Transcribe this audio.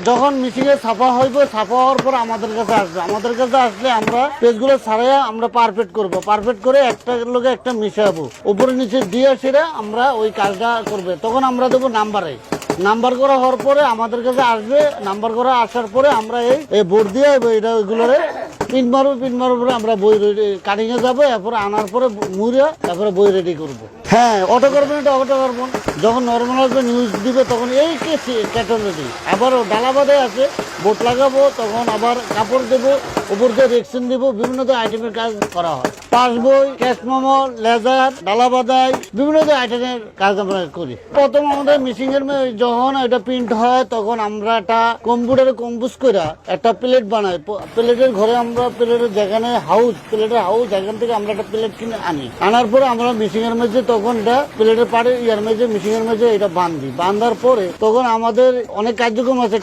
যখন মিশিংয়ে ছাপা হইবে, ছাপা হওয়ার পর আমাদের কাছে আসবে। আমাদের কাছে আসলে আমরা পেজগুলো ছাড়াইয়া আমরা পারফেক্ট করব। পারফেক্ট করে একটা লোকে একটা মিশাবো, উপরে নিচে দিয়ে সেটা আমরা ওই কাজটা করবে। তখন আমরা দেবো নাম্বারে। নাম্বার করা হওয়ার পরে আমাদের কাছে আসবে। নাম্বার করা আসার পরে আমরা এই বোর্ড দিয়ে এটা ওইগুলোরে প্রিন্ট মারবো। প্রিন্ট মারার পরে আমরা বই কাটিং এ যাবো। এরপরে আনার পরে মুড়ে তারপরে বই রেডি করবো। হ্যাঁ, অটো কার্বন, এটা অটো কার্বন। যখন নর্মাল আসবে নিউজ দিবে তখন এই ক্যাটাগরি। আবার ডালা বাঁধে আছে, বোট লাগাবো, তখন আবার কাপড় দেবো, উপর দিয়ে রেক্সিন দেবো, বিভিন্ন আইটেমের কাজ করা হয়। পাস বই, ক্যাশ মেমো, লেজার, ডালা বাঁধাই, বিভিন্ন আইটেমের কাজ আমরা করি। প্রথম আমাদের মেশিং এর যখন এটা প্রিন্ট হয় তখন আমরা একটা কম্পিউটারে কম্পোজ করে একটা প্লেট বানাই। প্লেটের ঘরে আমরা প্লেটের যেখানে হাউস, প্লেটের হাউস, এখান থেকে আমরা একটা প্লেট কিনে আনি। আনার পরে আমরা মেশিং এর মধ্যে তখন এটা প্লেটের পাড়ে ইয়ার মেঝে, মেশিং এর মেঝে এটা বাঁধি। বাঁধার পরে তখন আমাদের অনেক কার্যক্রম আছে।